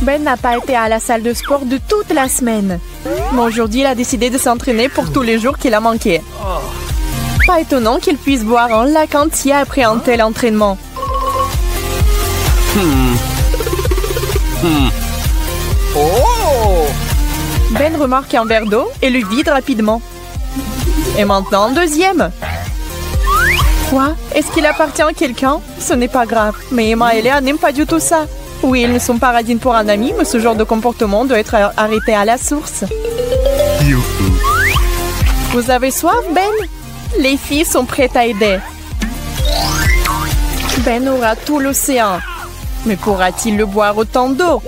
Ben n'a pas été à la salle de sport de toute la semaine. Mais aujourd'hui, il a décidé de s'entraîner pour tous les jours qu'il a manqué. Pas étonnant qu'il puisse boire un lac entier après un tel entraînement. Ben remarque un verre d'eau et le vide rapidement. Et maintenant, deuxième. Quoi? Est-ce qu'il appartient à quelqu'un? Ce n'est pas grave. Mais Emma et Léa n'aiment pas du tout ça. Oui, ils ne sont pas radines pour un ami, mais ce genre de comportement doit être arrêté à la source. Vous avez soif, Ben? Les filles sont prêtes à aider. Ben aura tout l'océan. Mais pourra-t-il le boire autant d'eau?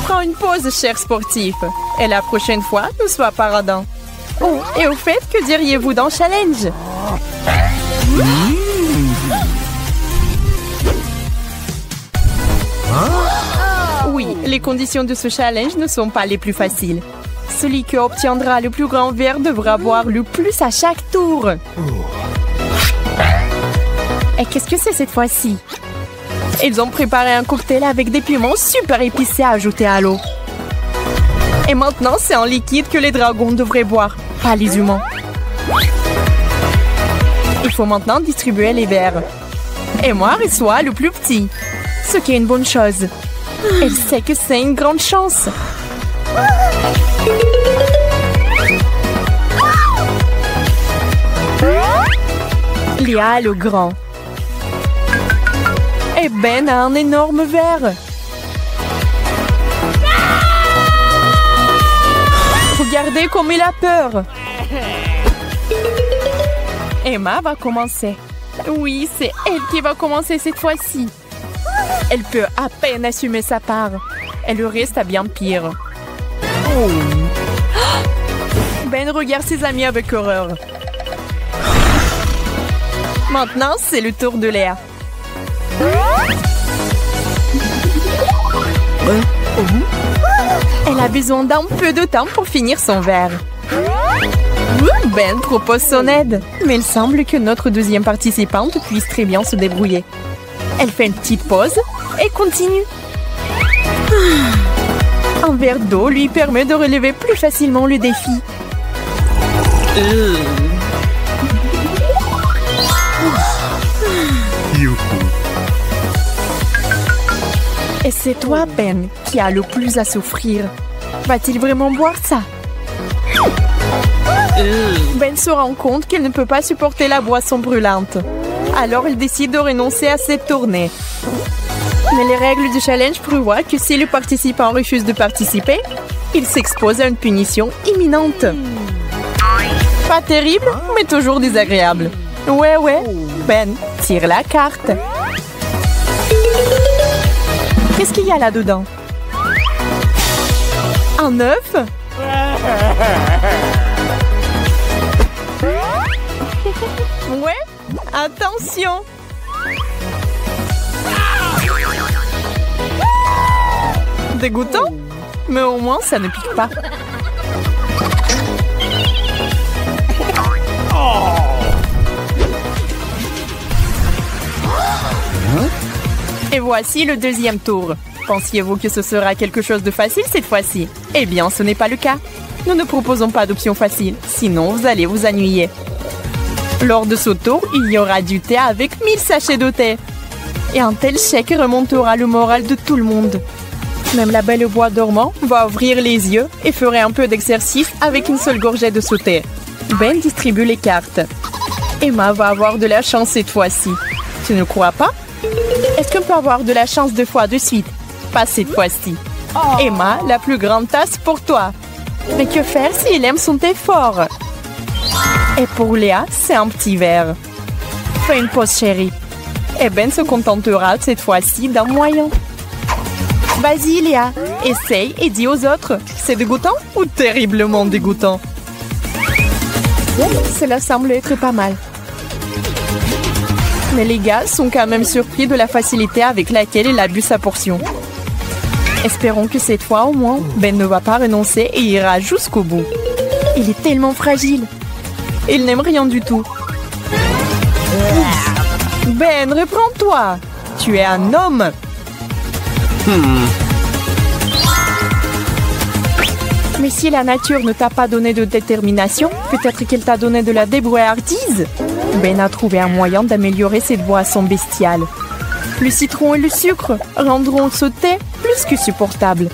Prends une pause, cher sportif. Et la prochaine fois, ne sois pas radin. Oh, et au fait, que diriez-vous d'un challenge? Oui, les conditions de ce challenge ne sont pas les plus faciles. Celui qui obtiendra le plus grand verre devra boire le plus à chaque tour. Et qu'est-ce que c'est cette fois-ci? Ils ont préparé un cocktail avec des piments super épicés à ajouter à l'eau. Et maintenant, c'est en liquide que les dragons devraient boire, pas les humains. Il faut maintenant distribuer les verres. Et moi, reçois le plus petit. Ce qui est une bonne chose. Elle sait que c'est une grande chance. Léa le grand. Et Ben a un énorme verre. Regardez comme il a peur. Emma va commencer. Oui, c'est elle qui va commencer cette fois-ci. Elle peut à peine assumer sa part. Et le reste a bien pire. Oh. Ben regarde ses amis avec horreur. Maintenant, c'est le tour de Léa. Elle a besoin d'un peu de temps pour finir son verre. Ben propose son aide, mais il semble que notre deuxième participante puisse très bien se débrouiller. Elle fait une petite pause et continue. Un verre d'eau lui permet de relever plus facilement le défi. Et c'est toi, Ben, qui a le plus à souffrir. Va-t-il vraiment boire ça? Ben se rend compte qu'il ne peut pas supporter la boisson brûlante. Alors il décide de renoncer à cette tournée. Mais les règles du challenge prévoient que si le participant refuse de participer, il s'expose à une punition imminente. Pas terrible, mais toujours désagréable. Ouais, Ben, tire la carte. Qu'est-ce qu'il y a là-dedans? Un œuf? Ouais, attention! Dégoûtant? Mais au moins, ça ne pique pas. Et voici le deuxième tour. Pensiez-vous que ce sera quelque chose de facile cette fois-ci? Eh bien, ce n'est pas le cas. Nous ne proposons pas d'option facile, sinon vous allez vous ennuyer. Lors de ce tour, il y aura du thé avec 1000 sachets de thé. Et un tel chèque remontera le moral de tout le monde. Même la belle au bois dormant va ouvrir les yeux et fera un peu d'exercice avec une seule gorgée de ce thé. Ben distribue les cartes. Emma va avoir de la chance cette fois-ci. Tu ne crois pas? Est-ce qu'on peut avoir de la chance 2 fois de suite? Pas cette fois-ci. Emma, la plus grande tasse pour toi. Mais que faire s'il aime son thé fort? Et pour Léa, c'est un petit verre. Fais une pause, chérie. Et Ben se contentera cette fois-ci d'un moyen. Vas-y, Léa, essaye et dis aux autres. C'est dégoûtant ou terriblement dégoûtant? Cela semble être pas mal. Mais les gars sont quand même surpris de la facilité avec laquelle il a bu sa portion. Espérons que cette fois, au moins, Ben ne va pas renoncer et ira jusqu'au bout. Il est tellement fragile. Il n'aime rien du tout. Ben, reprends-toi. Tu es un homme. Mais si la nature ne t'a pas donné de détermination, peut-être qu'elle t'a donné de la débrouillardise. Ben a trouvé un moyen d'améliorer cette boisson bestiale. Le citron et le sucre rendront ce thé plus que supportable.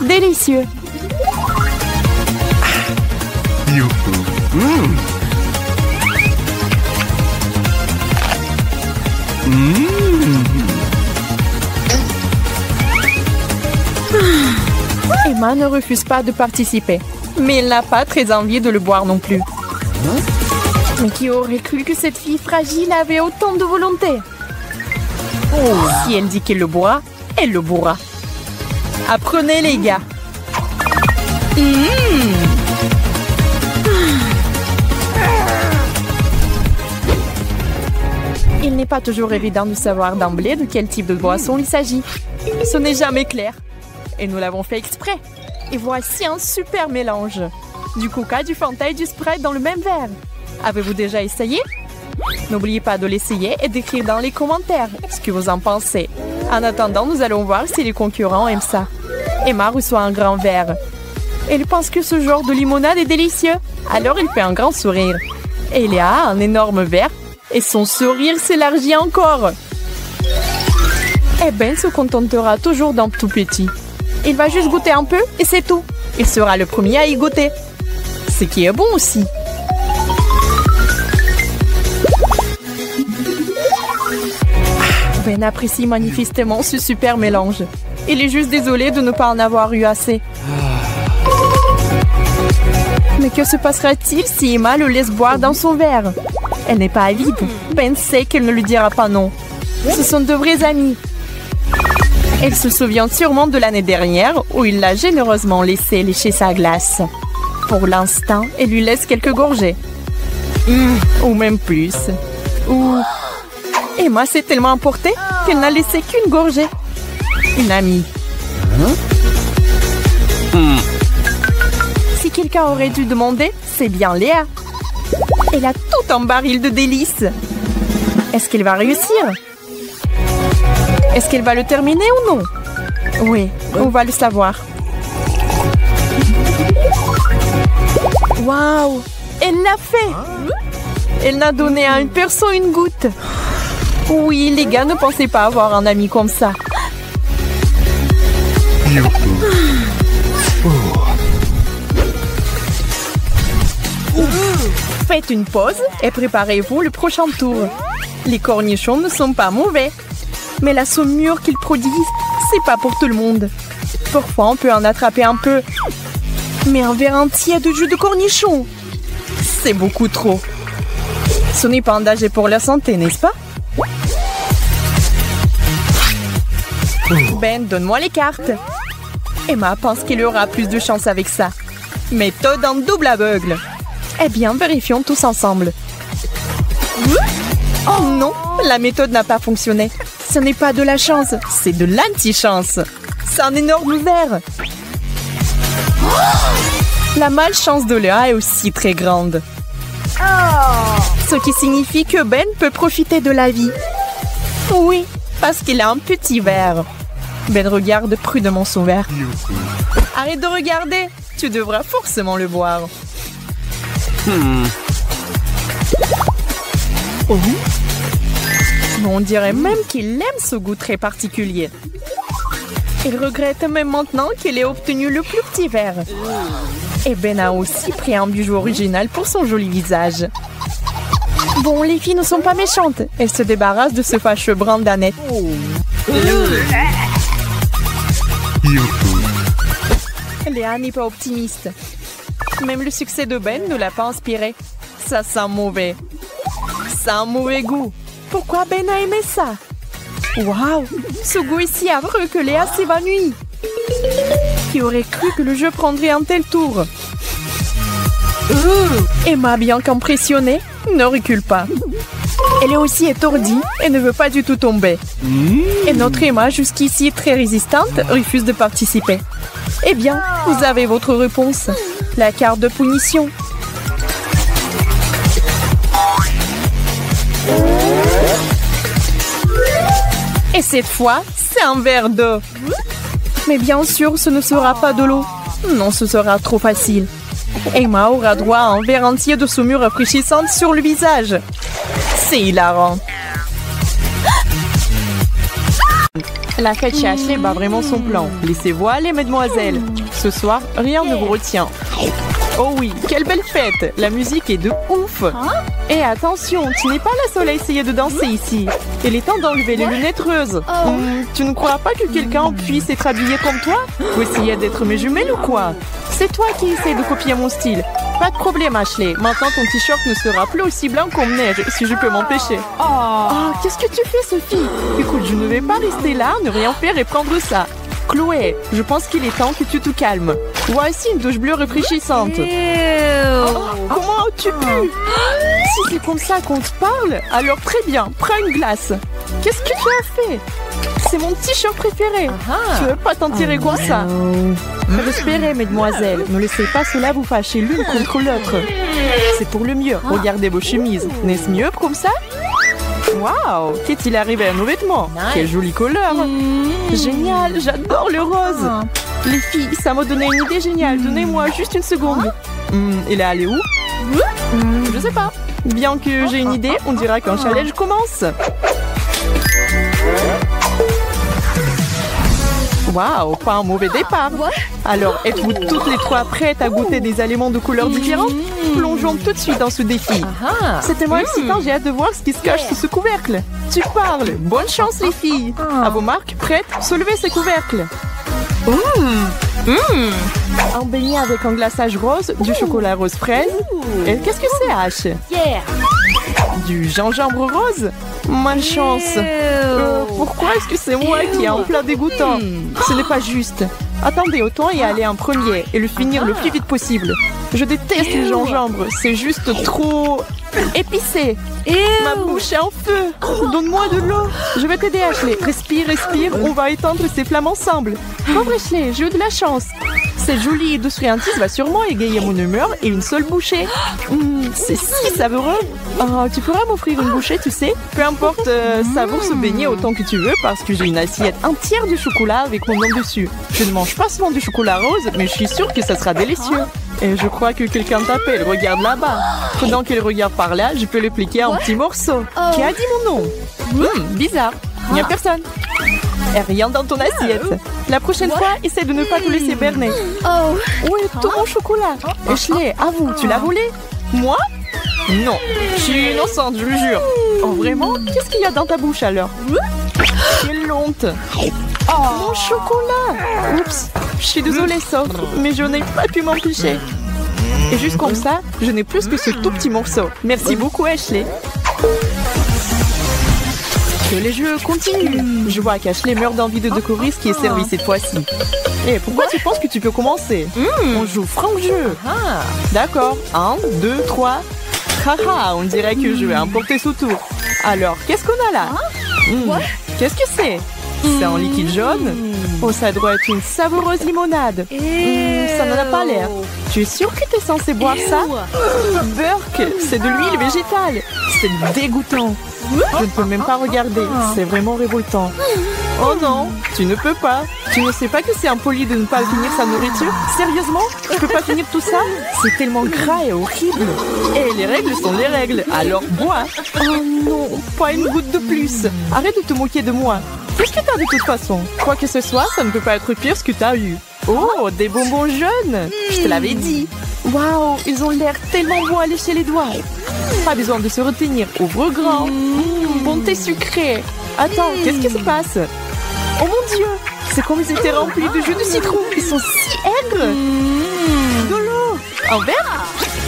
Délicieux. Emma ne refuse pas de participer, mais elle n'a pas très envie de le boire non plus. Mais qui aurait cru que cette fille fragile avait autant de volonté? Si elle dit qu'elle le boira, elle le bourra. Apprenez les gars. Il n'est pas toujours évident de savoir d'emblée de quel type de boisson il s'agit. Ce n'est jamais clair. Et nous l'avons fait exprès. Et voici un super mélange. Du Coca, du Fanta et du Sprite dans le même verre. Avez-vous déjà essayé? N'oubliez pas de l'essayer et d'écrire dans les commentaires ce que vous en pensez. En attendant, nous allons voir si les concurrents aiment ça. Emma reçoit un grand verre. Elle pense que ce genre de limonade est délicieux. Alors elle fait un grand sourire. Et Léa a un énorme verre et son sourire s'élargit encore. Et Ben se contentera toujours d'un tout petit. Il va juste goûter un peu et c'est tout. Il sera le premier à y goûter. Ce qui est bon aussi. Ben apprécie manifestement ce super mélange. Il est juste désolé de ne pas en avoir eu assez. Mais que se passera-t-il si Emma le laisse boire dans son verre? Elle n'est pas avide. Ben sait qu'elle ne lui dira pas non. Ce sont de vrais amis. Elle se souvient sûrement de l'année dernière où il l'a généreusement laissé lécher sa glace. Pour l'instant, elle lui laisse quelques gorgées. Ou même plus. Ou... Emma s'est tellement emportée qu'elle n'a laissé qu'une gorgée. Une amie. Si quelqu'un aurait dû demander, c'est bien Léa. Elle a tout un baril de délices. Est-ce qu'elle va réussir? Est-ce qu'elle va le terminer ou non? Oui, on va le savoir. Waouh! Elle l'a fait! Elle n'a donné à une personne une goutte. Oui, les gars ne pensaient pas avoir un ami comme ça. Faites une pause et préparez-vous le prochain tour. Les cornichons ne sont pas mauvais. Mais la saumure qu'ils produisent, c'est pas pour tout le monde. Parfois, on peut en attraper un peu. Mais un verre entier de jus de cornichon, c'est beaucoup trop. Ce n'est pas un danger pour la santé, n'est-ce pas? Ben, donne-moi les cartes. Emma pense qu'il y aura plus de chance avec ça. Méthode en double aveugle. Eh bien, vérifions tous ensemble. Oh non, la méthode n'a pas fonctionné. Ce n'est pas de la chance, c'est de l'anti-chance. C'est un énorme verre. La malchance de Léa est aussi très grande. Ce qui signifie que Ben peut profiter de la vie. Oui, parce qu'il a un petit verre. Ben regarde prudemment son verre. Arrête de regarder, tu devras forcément le boire. Oh. On dirait même qu'il aime ce goût très particulier. Il regrette même maintenant qu'il ait obtenu le plus petit verre. Et Ben a aussi pris un bijou original pour son joli visage. Bon, les filles ne sont pas méchantes. Elles se débarrassent de ce fâcheux brin d'Annette. Léa n'est pas optimiste. Même le succès de Ben ne l'a pas inspiré. Ça sent mauvais. Ça a un mauvais goût. Pourquoi Ben a aimé ça? Waouh! Ce goût est si affreux que Léa s'évanouit. Qui aurait cru que le jeu prendrait un tel tour? Emma, bien qu'impressionnée, ne recule pas. Elle est aussi étourdie et ne veut pas du tout tomber. Et notre Emma, jusqu'ici très résistante, refuse de participer. Eh bien, vous avez votre réponse. La carte de punition. Et cette fois, c'est un verre d'eau. Mais bien sûr, ce ne sera pas de l'eau. Non, ce sera trop facile. Emma aura droit à un verre entier de saumure rafraîchissante sur le visage. C'est hilarant. La fête chez Ashley bat vraiment son plan. Laissez-vous aller, mesdemoiselles. Ce soir, rien ne vous retient. Oh oui, quelle belle fête! La musique est de ouf! Et attention, tu n'es pas la seule à essayer de danser ici. Il est temps d'enlever les lunettes roses. Tu ne crois pas que quelqu'un puisse être habillé comme toi? Vous essayez d'être mes jumelles ou quoi? C'est toi qui essaies de copier mon style. Pas de problème, Ashley. Maintenant, ton t-shirt ne sera plus aussi blanc comme neige, si je peux m'empêcher. Oh, qu'est-ce que tu fais, Sophie? Écoute, je ne vais pas rester là, ne rien faire et prendre ça. Chloé, je pense qu'il est temps que tu te calmes. Voici une douche bleue rafraîchissante. Comment tu pu? Si c'est comme ça qu'on te parle, alors très bien, prends une glace. Qu'est-ce que tu as fait? C'est mon t-shirt préféré. Tu ne veux pas t'en tirer comme ça? Respirez, mesdemoiselles. Ne laissez pas cela vous fâcher l'une contre l'autre. C'est pour le mieux. Regardez vos chemises. N'est-ce mieux comme ça? Waouh! Qu'est-il arrivé à nos vêtements? Quelle jolie couleur! Génial! J'adore le rose! Les filles, ça m'a donné une idée géniale. Donnez-moi juste une seconde. Il est allé où? Je sais pas. Bien que j'ai une idée, on dira qu'un challenge commence. Waouh, pas un mauvais départ. Alors, êtes-vous toutes les trois prêtes à goûter des aliments de couleurs différentes? Plongeons tout de suite dans ce défi. C'est tellement excitant, j'ai hâte de voir ce qui se cache sous ce couvercle. Tu parles. Bonne chance, les filles. À vos marques, prêtes? Soulevez ces couvercles. Un beignet avec un glaçage rose, du chocolat rose fraise. Et qu'est-ce que c'est, H? Du gingembre rose? Malchance. Pourquoi est-ce que c'est moi qui ai un plat dégoûtant? Ce n'est pas juste. Attendez, autant y aller en premier et le finir le plus vite possible. Je déteste le gingembre, c'est juste trop épicé. Ma bouche est en feu. Donne-moi de l'eau. Je vais t'aider, Ashley. Respire, respire, on va éteindre ces flammes ensemble. Pauvre Ashley, j'ai eu de la chance. Cette jolie et douce friandise va sûrement égayer mon humeur et une seule bouchée. C'est si savoureux. Oh, tu pourras m'offrir une bouchée, tu sais? Peu importe, savoure ce beignet autant que tu veux parce que j'ai une assiette entière de chocolat avec mon nom dessus. Je ne mange pas souvent du chocolat rose, mais je suis sûre que ça sera délicieux. Et je crois que quelqu'un t'appelle, regarde là-bas. Pendant qu'elle regarde par là, je peux le pliquer en petits morceaux. Qui a dit mon nom? Bizarre. Il n'y a personne. Et rien dans ton assiette. La prochaine fois, essaie de ne pas te laisser berner. Où est tout mon chocolat? Ashley, avoue, tu l'as volé? Moi? Non, je suis innocente, je le jure. Oh, vraiment? Qu'est-ce qu'il y a dans ta bouche alors? Quelle honte! Mon chocolat! Oups, je suis désolée, Sophie, mais je n'ai pas pu m'empêcher. Et juste comme ça, je n'ai plus que ce tout petit morceau. Merci beaucoup, Ashley. Que les jeux continuent. Je vois qu'Ashley meurt d'envie de découvrir ce qui est servi cette fois-ci. Et pourquoi tu penses que tu peux commencer? On joue franc jeu. D'accord. 1, 2, 3. Haha, on dirait que je vais emporter ce tour. Alors, qu'est-ce qu'on a là? Qu'est-ce que c'est? C'est un liquide jaune? Oh, ça doit être une savoureuse limonade. Ça n'en a pas l'air. Tu es sûre que tu es censé boire ça? Burk, c'est de l'huile végétale. C'est dégoûtant. Je ne peux même pas regarder. C'est vraiment révoltant. Oh non, tu ne peux pas. Tu ne sais pas que c'est impoli de ne pas finir sa nourriture? Sérieusement? Je peux pas finir tout ça? C'est tellement gras et horrible. Et les règles sont les règles, alors bois. Oh non, pas une goutte de plus. Arrête de te moquer de moi. Qu'est-ce que t'as de toute façon? Quoi que ce soit, ça ne peut pas être pire ce que t'as eu. Oh, des bonbons jaunes. Je te l'avais dit. Waouh, ils ont l'air tellement bons à lécher les doigts. Pas besoin de se retenir. Ouvre grand. Bonté sucrée. Attends, qu'est-ce qui se passe? Oh mon Dieu, c'est comme ils étaient remplis de jus de citron. Ils sont si aigres. De l'eau. Un verre?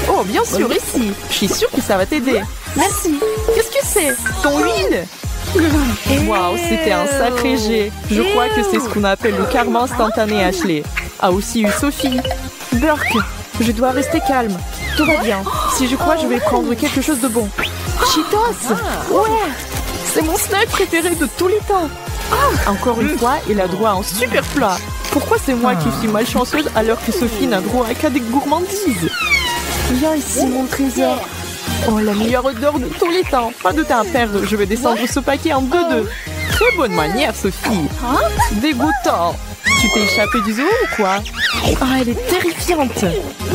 Oh, bien sûr, ici. Je suis sûre que ça va t'aider. Merci. Qu'est-ce que c'est? Ton huile? Waouh, c'était un sacré jet. Je crois que c'est ce qu'on appelle le karma instantané, Ashley. A aussi eu Sophie. Burk, je dois rester calme. Tout va bien. Si je crois, je vais prendre quelque chose de bon. Cheetos! Ouais! C'est mon snack préféré de tous les temps. Encore une fois, il a droit à un super plat. Pourquoi c'est moi qui suis malchanceuse alors que Sophie n'a droit qu'à des gourmandises? Viens ici, mon trésor. Oh, la meilleure odeur de tous les temps. Pas de temps à perdre. Je vais descendre ce paquet en 2-2. très bonne manière, Sophie. Dégoûtant. Tu t'es échappée du zoo ou quoi? Ah, elle est terrifiante.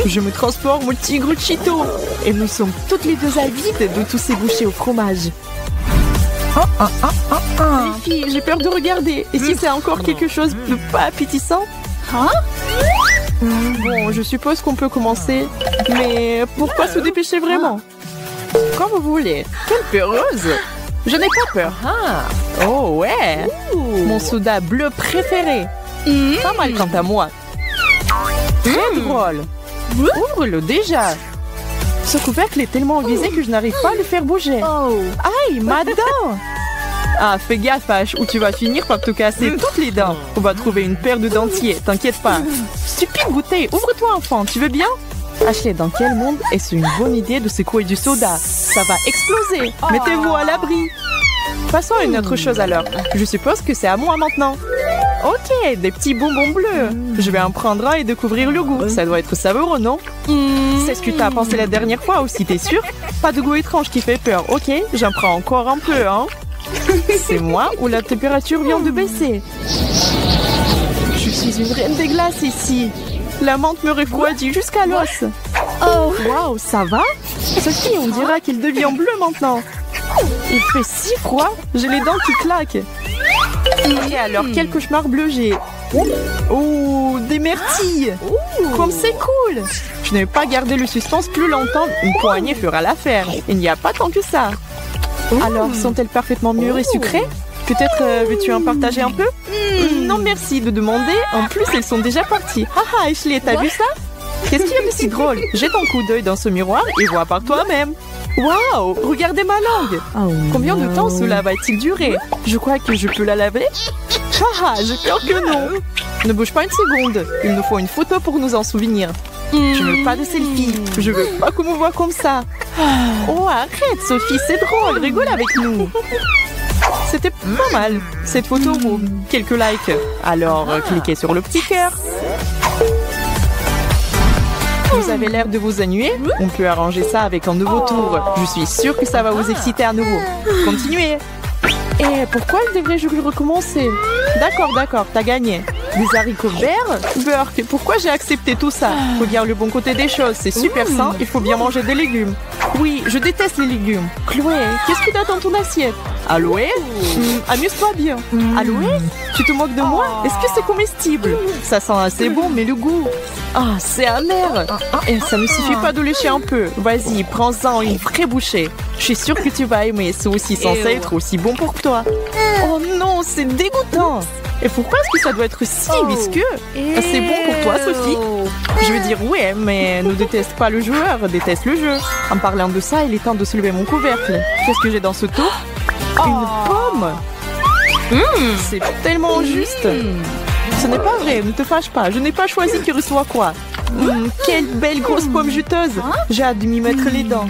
Je me transforme au tigre Cheeto. Et nous sommes toutes les deux avides de tous ces bouchées au fromage. Les filles, j'ai peur de regarder. Et si c'est encore quelque chose de pas appétissant? Bon, je suppose qu'on peut commencer. Mais pourquoi se dépêcher vraiment? Quand vous voulez. Quelle peureuse! Je n'ai pas peur. Oh ouais! Mon soda bleu préféré. Pas mal quant à moi. Très drôle. Ouvre-le déjà. Ce couvercle est tellement visé que je n'arrive pas à le faire bouger. Aïe, ma dent! Ah, fais gaffe, H, ou tu vas finir par te casser toutes les dents. On va trouver une paire de dentiers, t'inquiète pas. Stupide goûter, ouvre-toi enfant, tu veux bien? Ashley, dans quel monde est-ce une bonne idée de secouer du soda? Ça va exploser. Mettez-vous à l'abri. Passons à une autre chose alors. Je suppose que c'est à moi maintenant. Ok, des petits bonbons bleus. Je vais en prendre un et découvrir le goût. Ça doit être savoureux, non? C'est ce que t'as pensé la dernière fois aussi, t'es sûr? Pas de goût étrange qui fait peur, ok? J'en prends encore un peu, hein? C'est moi ou la température vient de baisser? Je suis une reine des glaces ici. La menthe me refroidit jusqu'à l'os. Oh, waouh, ça va? Sophie, on dira qu'il devient bleu maintenant. Il fait si froid, j'ai les dents qui claquent. Et alors, quel cauchemar bleu j'ai. Oh, des myrtilles. Comme c'est cool. Je ne vais pas garder le suspense plus longtemps. Une poignée fera l'affaire. Il n'y a pas tant que ça. Alors, sont-elles parfaitement mûres et sucrées? Peut-être veux-tu en partager un peu? Non, merci de demander. En plus, elles sont déjà parties. Haha, Ashley, t'as vu ça? Qu'est-ce qu'il y a de si drôle? Jette un coup d'œil dans ce miroir et vois par toi-même. Waouh, regardez ma langue. Combien de temps cela va-t-il durer? Je crois que je peux la laver. Haha, j'ai peur que non. Ne bouge pas une seconde. Il nous faut une photo pour nous en souvenir. Je veux pas de selfie. Je veux pas qu'on me voit comme ça. Oh, arrête, Sophie, c'est drôle. Rigole avec nous. C'était pas mal. Cette photo vaut quelques likes. Alors, cliquez sur le petit cœur. Vous avez l'air de vous ennuyer? On peut arranger ça avec un nouveau tour. Je suis sûre que ça va vous exciter à nouveau. Continuez. Et pourquoi devrais-je recommencer? D'accord, t'as gagné. Des haricots verts? Burke, pourquoi j'ai accepté tout ça? Regarde le bon côté des choses, c'est super sain, il faut bien manger des légumes. Oui, je déteste les légumes. Chloé, qu'est-ce que t'as dans ton assiette? Aloé? Amuse-toi bien. Aloé? Tu te moques de moi? Est-ce que c'est comestible? Ça sent assez bon, mais le goût... Ah, c'est amer. Et ça ne suffit pas de lécher un peu. Vas-y, prends-en une vraie bouchée. Je suis sûre que tu vas aimer, c'est aussi censé être aussi bon pour toi. Oh non, c'est dégoûtant. Et pourquoi est-ce que ça doit être si visqueux? C'est bon pour toi, Sophie? Je veux dire, ouais, mais ne déteste pas le joueur, déteste le jeu. En parlant de ça, il est temps de soulever mon couvercle. Qu'est-ce que j'ai dans ce pot? Une pomme. C'est tellement injuste. Ce n'est pas vrai, ne te fâche pas. Je n'ai pas choisi qui reçoit quoi. Quelle belle grosse pomme juteuse. J'ai hâte de m'y mettre les dents.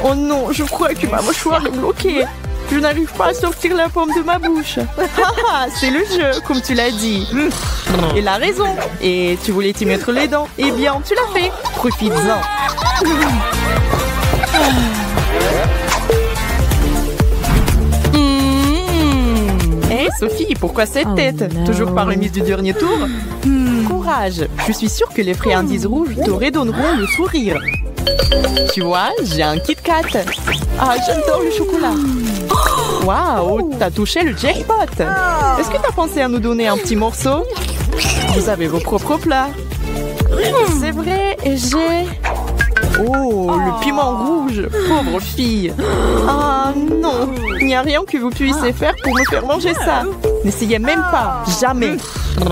Oh non, je crois que ma mâchoire est bloquée. Je n'arrive pas à sortir la pomme de ma bouche. Haha, c'est le jeu, comme tu l'as dit. Il a raison. Et tu voulais t'y mettre les dents. Eh bien, tu l'as fait. Profites-en. Hé, Sophie, pourquoi cette tête? Toujours pas remise du dernier tour? Courage. Je suis sûre que les friandises rouges te redonneront le sourire. Tu vois, j'ai un Kit Kat. Ah, j'adore le chocolat. Waouh, t'as touché le jackpot. Est-ce que t'as pensé à nous donner un petit morceau? Vous avez vos propres plats. C'est vrai, et j'ai... Oh, le piment rouge. Pauvre fille. Ah non, il n'y a rien que vous puissiez faire pour me faire manger ça. N'essayez même pas, jamais.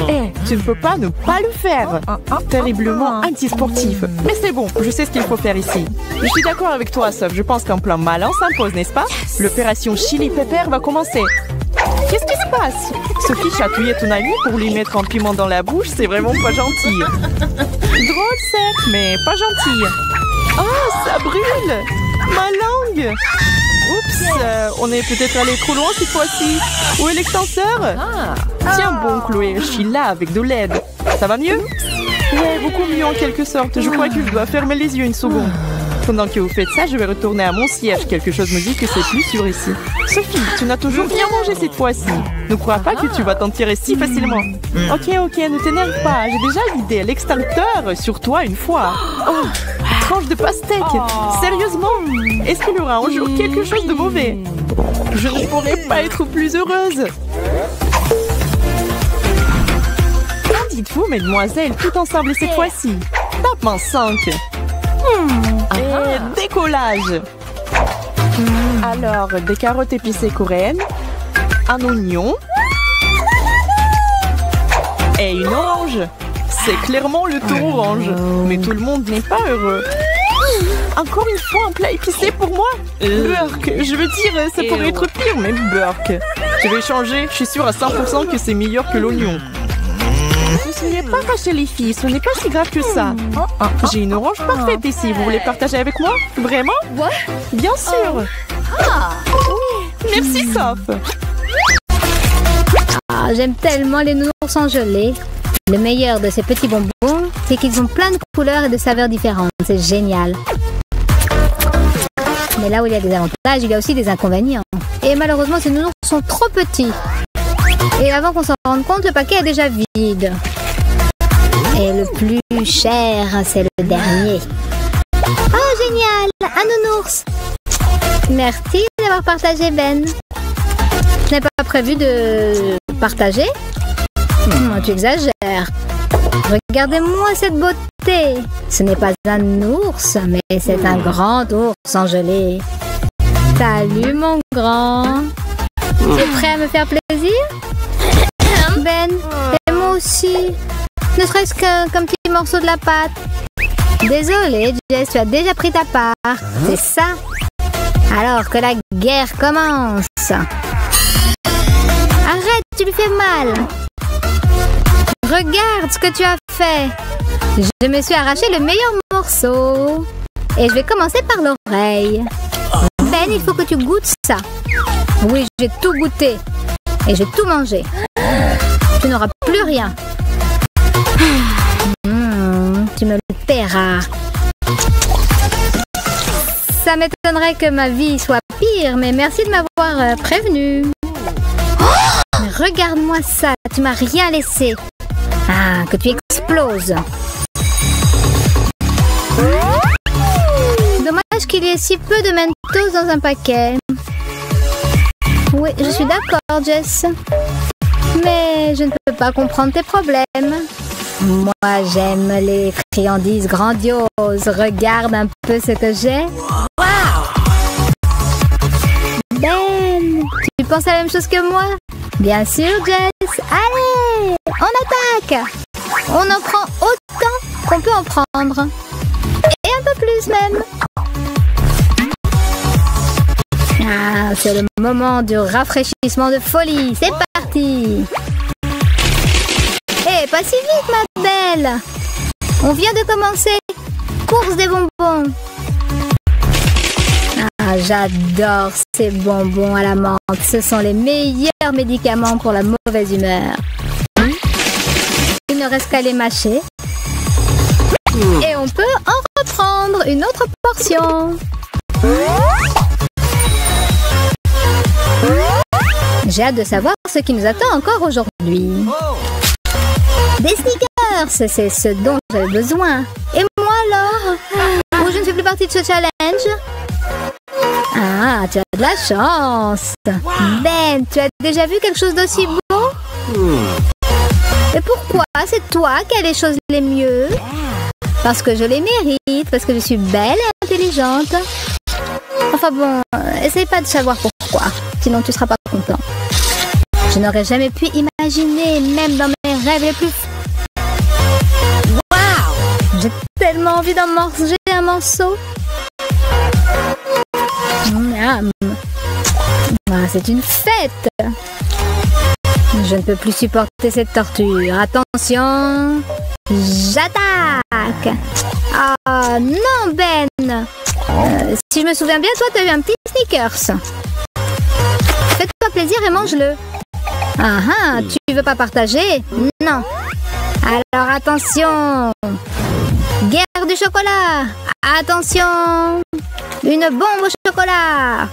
Eh, tu ne peux pas ne pas le faire. Terriblement anti-sportif. Mais c'est bon, je sais ce qu'il faut faire ici. Je suis d'accord avec toi, Sof. Je pense qu'un plan malin s'impose, n'est-ce pas? L'opération Chili Pepper va commencer. Qu'est-ce qui se passe? Sophie chatouillait ton ami pour lui mettre un piment dans la bouche, c'est vraiment pas gentil. Drôle, certes, mais pas gentil. Ah, ça brûle! Ma langue! Oups, on est peut-être allé trop loin cette fois-ci. Où est l'extenseur? Tiens bon, Chloé, je suis là avec de l'aide. Ça va mieux? Ouais, beaucoup mieux en quelque sorte. Je crois que je dois fermer les yeux une seconde. Pendant que vous faites ça, je vais retourner à mon siège. Quelque chose me dit que c'est plus sûr ici. Sophie, tu n'as toujours rien mangé cette fois-ci. Ne crois pas que tu vas t'en tirer si facilement. Ok, ne t'énerve pas. J'ai déjà vidé l'extincteur sur toi une fois. Oh, tranche de pastèque. Sérieusement, est-ce qu'il y aura un jour quelque chose de mauvais? Je ne pourrais pas être plus heureuse. Qu'en dites-vous, mesdemoiselles, tout ensemble cette fois-ci? Tape en 5. Et décollage. Alors, des carottes épicées coréennes, un oignon et une orange. C'est clairement le tour orange. Mais tout le monde n'est pas heureux. Encore une fois un plat épicé pour moi? Burk, je veux dire, ça pourrait être pire, mais Burk. Je vais changer, je suis sûre à 100% que c'est meilleur que l'oignon. Ne soyez pas fâchées les filles, ce n'est pas si grave que ça. J'ai une orange parfaite ici, vous voulez partager avec moi? Vraiment? Bien sûr. Oui, merci Soph. J'aime tellement les nounours en gelée. Le meilleur de ces petits bonbons, c'est qu'ils ont plein de couleurs et de saveurs différentes. C'est génial. Mais là où il y a des avantages, il y a aussi des inconvénients. Et malheureusement, ces nounours sont trop petits. Et avant qu'on s'en rende compte, le paquet est déjà vide. Et le plus cher, c'est le dernier. Oh, génial! Un nounours! Merci d'avoir partagé, Ben. Je n'ai pas prévu de partager. Tu exagères. Regardez-moi cette beauté. Ce n'est pas un ours, mais c'est un grand ours en gelée. Salut, mon grand. Tu es prêt à me faire plaisir? Ben, et moi aussi. Ne serait-ce qu'un petit morceau de la pâte. Désolée, Jess, tu as déjà pris ta part. C'est ça. Alors que la guerre commence. Arrête, tu lui fais mal. Regarde ce que tu as fait. Je me suis arraché le meilleur morceau. Et je vais commencer par l'oreille. Ben, il faut que tu goûtes ça. Oui, je vais tout goûter. Et je vais tout manger. Tu n'auras plus rien. Tu me le paieras. Ça m'étonnerait que ma vie soit pire, mais merci de m'avoir prévenu. Mais regarde-moi ça, tu m'as rien laissé. Ah, que tu exploses. Dommage qu'il y ait si peu de Mentos dans un paquet. Oui, je suis d'accord, Jess. Mais je ne peux pas comprendre tes problèmes. Moi, j'aime les friandises grandioses. Regarde un peu ce que j'ai. Wow! Ben, tu penses à la même chose que moi? Bien sûr, Jess. Allez, on attaque. On en prend autant qu'on peut en prendre. Et un peu plus même. Ah, c'est le moment du rafraîchissement de folie. C'est parti. Hé, pas si vite, ma belle. On vient de commencer. Course des bonbons. Ah, j'adore ces bonbons à la menthe. Ce sont les meilleurs médicaments pour la mauvaise humeur. Il ne reste qu'à les mâcher. Et on peut en reprendre une autre portion. J'ai hâte de savoir ce qui nous attend encore aujourd'hui. Des sneakers, c'est ce dont j'avais besoin. Et moi alors? Oh, je ne fais plus partie de ce challenge. Ah, tu as de la chance. Ben, tu as déjà vu quelque chose d'aussi beau? Et pourquoi c'est toi qui as les choses les mieux? Parce que je les mérite, parce que je suis belle et intelligente. Enfin bon, essaye pas de savoir pourquoi, sinon tu seras pas content. Je n'aurais jamais pu imaginer, même dans mes rêves les plus... Waouh! J'ai tellement envie d'en manger un morceau. Miam. Ah, c'est une fête. Je ne peux plus supporter cette torture. Attention, j'attaque. Ah non, Ben. Si je me souviens bien, toi, tu as eu un petit Snickers. Fais-toi plaisir et mange-le. Ah ah, tu veux pas partager? Non. Alors attention. Guerre du chocolat. Attention. Une bombe au chocolat.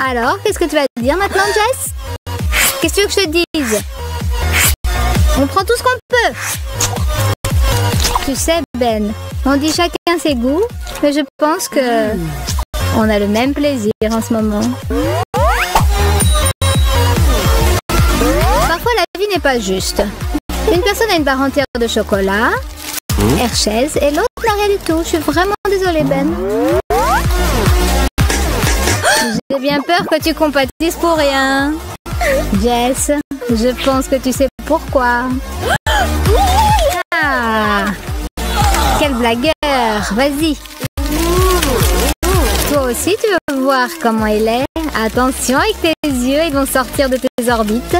Alors, qu'est-ce que tu vas dire maintenant, Jess? Qu'est-ce que tu veux que je te dise? On prend tout ce qu'on peut. Tu sais, Ben, on dit chacun ses goûts, mais je pense que on a le même plaisir en ce moment. Parfois, la vie n'est pas juste. Une personne a une barre entière de chocolat, Hershey's, et l'autre n'a rien du tout. Je suis vraiment désolée, Ben. J'ai bien peur que tu compatisses pour rien. Jess, je pense que tu sais pourquoi. Ah, quel blagueur. Vas-y. Toi aussi, tu veux voir comment il est? Attention avec tes yeux, ils vont sortir de tes orbites.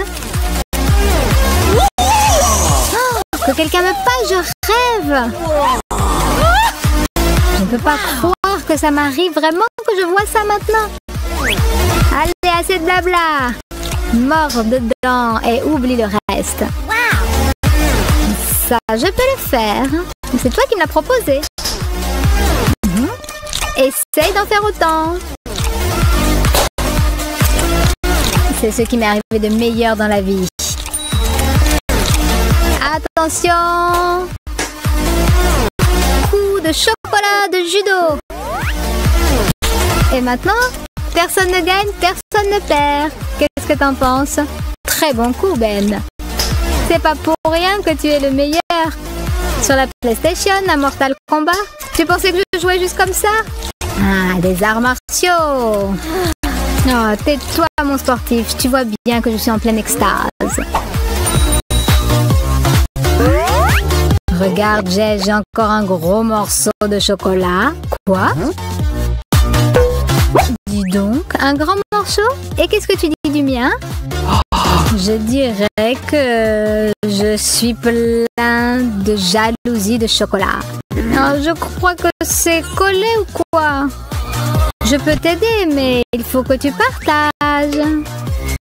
Oh, que quelqu'un me passe, je rêve. Je ne peux pas croire que ça m'arrive vraiment, que je vois ça maintenant. Allez, assez de blabla. Mors dedans et oublie le reste. Ça, je peux le faire. C'est toi qui me l'as proposé. Essaye d'en faire autant. C'est ce qui m'est arrivé de meilleur dans la vie. Attention. Coup de chocolat de judo. Et maintenant, personne ne gagne, personne ne perd. Qu'est-ce que t'en penses? Très bon coup, Ben. C'est pas pour rien que tu es le meilleur. Sur la PlayStation, à Mortal Kombat, tu pensais que je jouais juste comme ça? Ah, des arts martiaux. Oh, tais-toi, mon sportif. Tu vois bien que je suis en pleine extase. Regarde, j'ai encore un gros morceau de chocolat. Quoi? Dis donc, un grand morceau? Et qu'est-ce que tu dis du mien? Je dirais que je suis plein de jalousie de chocolat. Non, je crois que c'est collé ou quoi? Je peux t'aider, mais il faut que tu partages.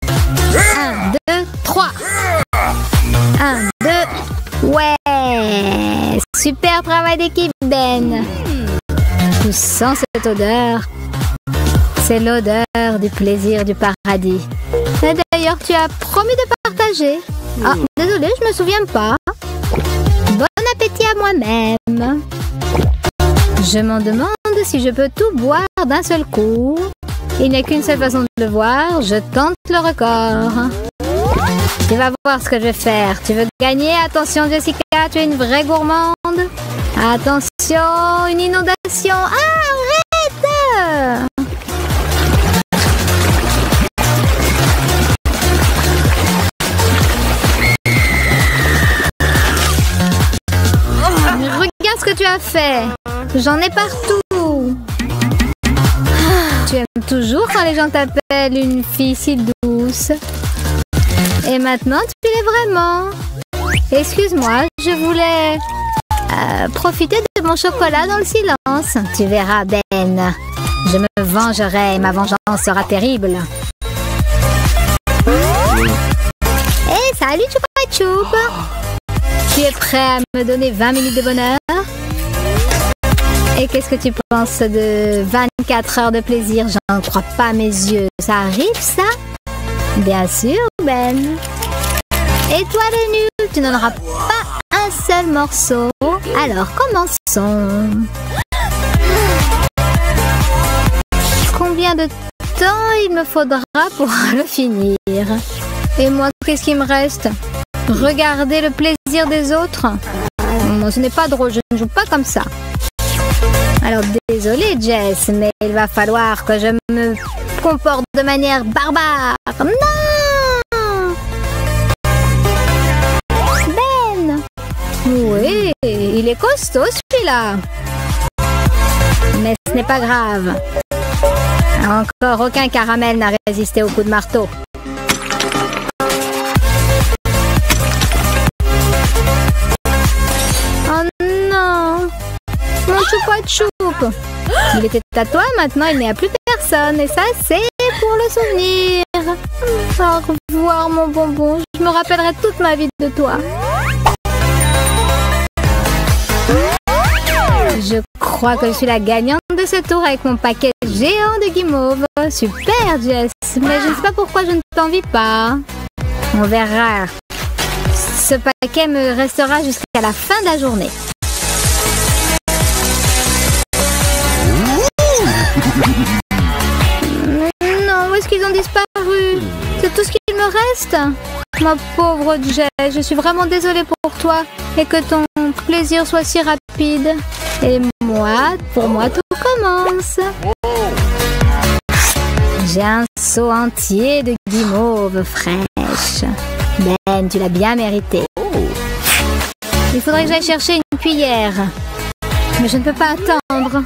1, 2, 3. 1, 2. Ouais! Super travail d'équipe, Ben. Tu sens cette odeur? C'est l'odeur du plaisir du paradis. Et d'ailleurs, tu as promis de partager. Ah, désolé, je me souviens pas. Bon appétit à moi-même. Je m'en demande si je peux tout boire d'un seul coup. Il n'y a qu'une seule façon de le voir. Je tente le record. Tu vas voir ce que je vais faire. Tu veux gagner? Attention, Jessica, tu es une vraie gourmande. Attention, une inondation. Arrête! Regarde ce que tu as fait. J'en ai partout. Tu aimes toujours quand les gens t'appellent une fille si douce. Et maintenant, tu l'es vraiment. Excuse-moi, je voulais profiter de mon chocolat dans le silence. Tu verras, Ben. Je me vengerai. Ma vengeance sera terrible. Hey, salut, Choupa Choup. Tu es prêt à me donner 20 minutes de bonheur? Et qu'est-ce que tu penses de 24 heures de plaisir? J'en crois pas à mes yeux. Ça arrive, ça? Bien sûr, Ben. Et toi, le nul, tu n'en auras pas un seul morceau. Alors, commençons. Combien de temps il me faudra pour le finir? Et moi, qu'est-ce qui me reste? Regarder le plaisir des autres? Bon, ce n'est pas drôle, je ne joue pas comme ça. Alors, désolé, Jess, mais il va falloir que je me comporte de manière barbare. Non! Ben! Oui, il est costaud, celui-là. Mais ce n'est pas grave. Encore aucun caramel n'a résisté au coup de marteau. Choupa Choup. Il était à toi, maintenant il n'y a plus personne. Et ça, c'est pour le souvenir. Au revoir, mon bonbon. Je me rappellerai toute ma vie de toi. Je crois que je suis la gagnante de ce tour avec mon paquet géant de guimauve. Super, Jess. Mais je ne sais pas pourquoi je ne t'envie pas. On verra. Ce paquet me restera jusqu'à la fin de la journée. Non, où est-ce qu'ils ont disparu? C'est tout ce qu'il me reste? Ma pauvre Jess, je suis vraiment désolée pour toi et que ton plaisir soit si rapide. Et moi, pour moi, tout commence. J'ai un seau entier de guimauve fraîche. Ben, tu l'as bien mérité. Il faudrait que j'aille chercher une cuillère. Mais je ne peux pas attendre.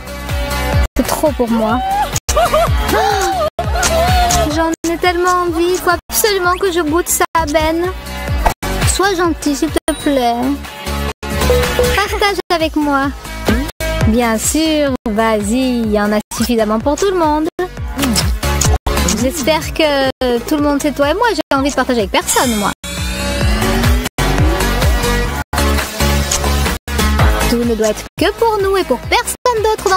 C'est trop pour moi. J'en ai tellement envie. Il faut absolument que je goûte ça, Ben. Sois gentil, s'il te plaît. Partage avec moi. Bien sûr, vas-y, il y en a suffisamment pour tout le monde. J'espère que tout le monde sait toi et moi. J'ai envie de partager avec personne, moi. Tout ne doit être que pour nous et pour personne d'autre dans